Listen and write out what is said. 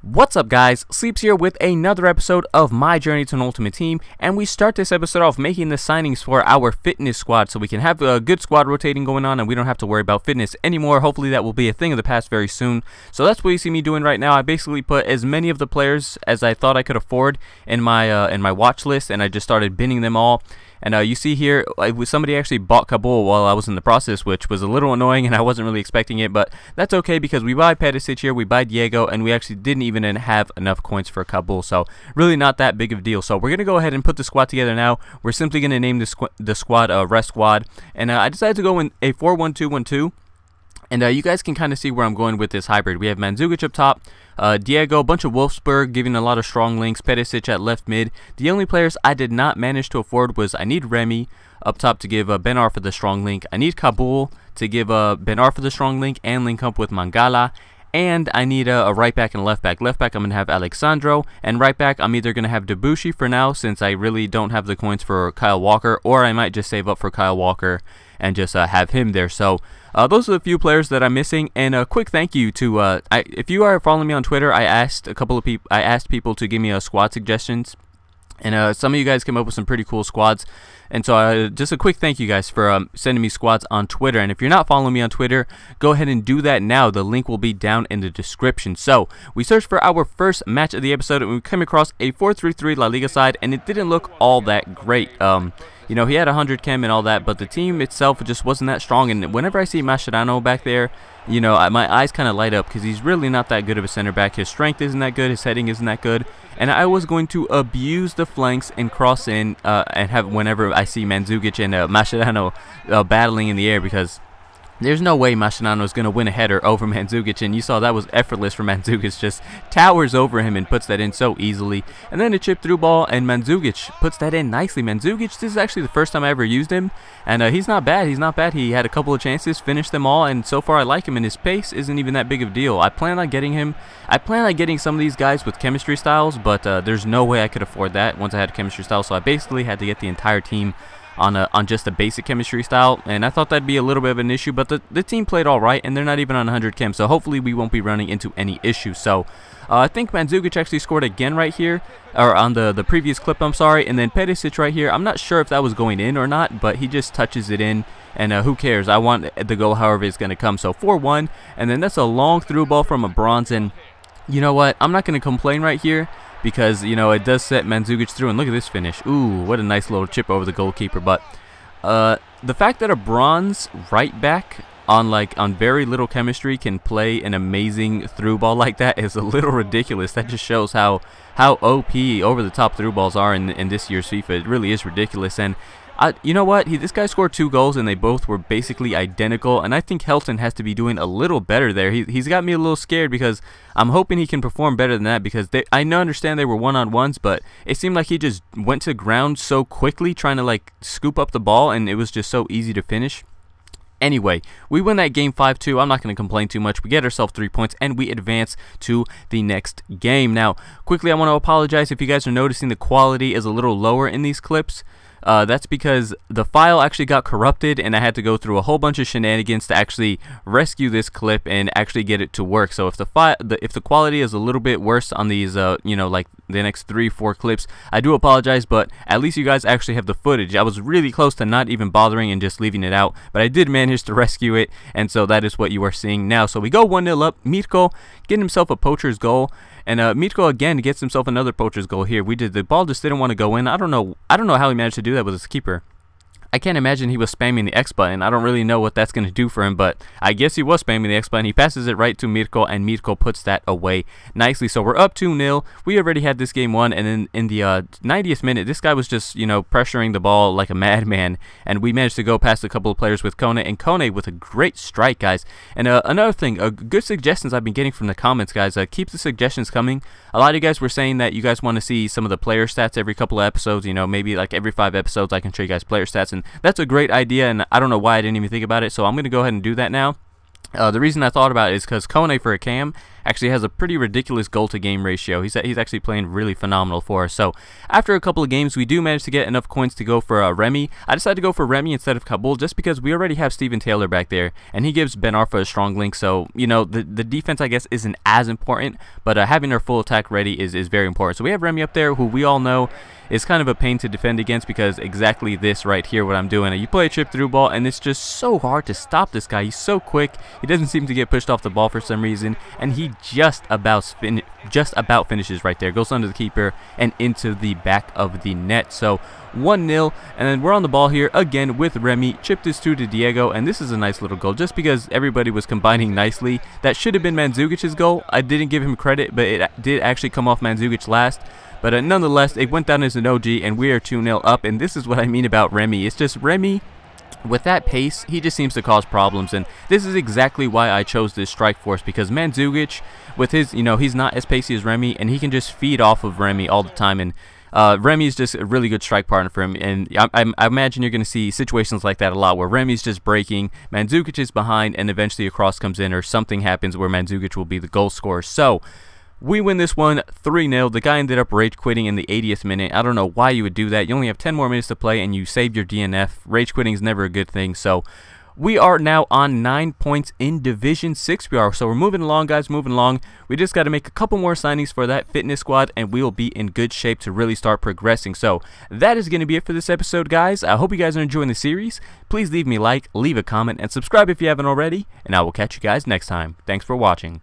What's up guys, Sleepz here with another episode of my journey to an ultimate team, and we start this episode off making the signings for our fitness squad so we can have a good squad rotating going on and we don't have to worry about fitness anymore. Hopefully that will be a thing of the past very soon. So that's what you see me doing right now. I basically put as many of the players as I thought I could afford in my watch list, and I just started binning them all. And you see here, somebody actually bought Kabul while I was in the process, which was a little annoying, and I wasn't really expecting it, but that's okay because we buy Perisic here, we buy Diego, and we actually didn't even have enough coins for Kabul, so really not that big of a deal. So we're going to go ahead and put the squad together now. We're simply going to name the squad Rest Squad, and I decided to go in a 4-1-2-1-2. And you guys can kind of see where I'm going with this hybrid. We have Mandzukic up top, Diego, a bunch of Wolfsburg, giving a lot of strong links, Perisic at left mid. The only players I did not manage to afford was I need Remy up top to give Ben Arfa the strong link. I need Kabul to give Ben Arfa the strong link and link up with Mangala. And I need a right back and left back. Left back I'm going to have Alexandro, and right back I'm either going to have Debuchy for now since I really don't have the coins for Kyle Walker, or I might just save up for Kyle Walker and just have him there. So those are the few players that I'm missing, and a quick thank you to if you are following me on Twitter, I asked people to give me squad suggestions, and some of you guys came up with some pretty cool squads. And so just a quick thank you guys for sending me squads on Twitter. And if you're not following me on Twitter, go ahead and do that now. The link will be down in the description. So we searched for our first match of the episode, and we came across a 4-3-3 La Liga side, and it didn't look all that great. You know, he had 100 chem and all that, but the team itself just wasn't that strong. And whenever I see Mascherano back there, you know, my eyes kind of light up because he's really not that good of a center back. His strength isn't that good. His heading isn't that good. And I was going to abuse the flanks and cross in and have whenever I see Mandzukic and Mascherano battling in the air, because there's no way Mascherano is going to win a header over Mandzukic, and you saw that was effortless for Mandzukic. Just towers over him and puts that in so easily. And then a chip through ball, and Mandzukic puts that in nicely. Mandzukic, this is actually the first time I ever used him, and he's not bad. He's not bad. He had a couple of chances, finished them all, and so far I like him, and his pace isn't even that big of a deal. I plan on getting him. I plan on getting some of these guys with chemistry styles, but there's no way I could afford that once I had a chemistry style, so I basically had to get the entire team on just a basic chemistry style, and I thought that'd be a little bit of an issue, but the team played all right, and they're not even on 100 chem, so hopefully we won't be running into any issues. So I think Mandzukic actually scored again right here, or on the previous clip, I'm sorry, and then Perisic right here. I'm not sure if that was going in or not, but he just touches it in, and who cares? I want the goal however it's going to come. So 4-1, and then that's a long through ball from a Bronze, and you know what? I'm not going to complain right here, because, you know, it does set Mandzukic through, and look at this finish. Ooh, what a nice little chip over the goalkeeper. But the fact that a Bronze right back on very little chemistry can play an amazing through ball like that is a little ridiculous. That just shows how OP over the top through balls are in this year's FIFA. It really is ridiculous. And you know what? This guy scored 2 goals, and they both were basically identical. And I think Helton has to be doing a little better there. He's got me a little scared, because I'm hoping he can perform better than that, because I understand they were one-on-ones, but it seemed like he just went to ground so quickly trying to like scoop up the ball, and it was just so easy to finish. Anyway, we win that game 5-2. I'm not going to complain too much. We get ourselves 3 points, and we advance to the next game. Now, quickly, I want to apologize if you guys are noticing the quality is a little lower in these clips. That's because the file actually got corrupted, and I had to go through a whole bunch of shenanigans to actually rescue this clip and actually get it to work. So if the quality is a little bit worse on these, you know, like the next 3-4 clips, I do apologize, but at least you guys actually have the footage. I was really close to not even bothering and just leaving it out, but I did manage to rescue it, and so that is what you are seeing now. So we go 1-0 up. Mirko getting himself a poacher's goal. And Mirko again gets himself another poacher's goal here. The ball just didn't want to go in. I don't know how he managed to do that with his keeper. I can't imagine he was spamming the X button. I don't really know what that's going to do for him, but I guess he was spamming the X button. He passes it right to Mirko, and Mirko puts that away nicely. So we're up 2-0. We already had this game won, and then in the 90th minute, this guy was just, you know, pressuring the ball like a madman, and we managed to go past a couple of players with Kone, and Kone with a great strike, guys. And another thing, good suggestions I've been getting from the comments, guys. Keep the suggestions coming. A lot of you guys were saying that you guys want to see some of the player stats every couple of episodes. You know, maybe like every 5 episodes I can show you guys player stats, and that's a great idea, and I don't know why I didn't even think about it, so I'm going to go ahead and do that now. The reason I thought about it is because Kone for a cam actually has a pretty ridiculous goal-to-game ratio. He's actually playing really phenomenal for us. So after a couple of games, we do manage to get enough coins to go for Remy. I decided to go for Remy instead of Kabul just because we already have Steven Taylor back there, and he gives Ben Arfa a strong link. So, you know, the defense, I guess, isn't as important, but having our full attack ready is very important. So we have Remy up there, who we all know is kind of a pain to defend against because exactly this right here, what I'm doing. You play a chip through ball, and it's just so hard to stop this guy. He's so quick. He doesn't seem to get pushed off the ball for some reason, and he just about finishes right there. Goes under the keeper and into the back of the net. So 1-0, and then we're on the ball here again with Remy. Chip this to Diego, and this is a nice little goal just because everybody was combining nicely. That should have been Mandzukic's goal. I didn't give him credit, but it did actually come off Mandzukic last. But nonetheless, it went down as an OG, and we are 2-0 up. And this is what I mean about Remy. It's just Remy, with that pace, he just seems to cause problems. And this is exactly why I chose this strike force, because Mandzukic, with his, you know, he's not as pacey as Remy, and he can just feed off of Remy all the time. And Remy is just a really good strike partner for him, and I imagine you're going to see situations like that a lot, where Remy's just breaking, Mandzukic is behind, and eventually a cross comes in, or something happens where Mandzukic will be the goal scorer. So we win this one 3-0. The guy ended up rage quitting in the 80th minute. I don't know why you would do that. You only have 10 more minutes to play, and you saved your DNF. Rage quitting is never a good thing. So we are now on 9 points in Division 6. So we're moving along, guys, moving along. We just got to make a couple more signings for that fitness squad, and we will be in good shape to really start progressing. So that is going to be it for this episode, guys. I hope you guys are enjoying the series. Please leave me a like, leave a comment, and subscribe if you haven't already, and I will catch you guys next time. Thanks for watching.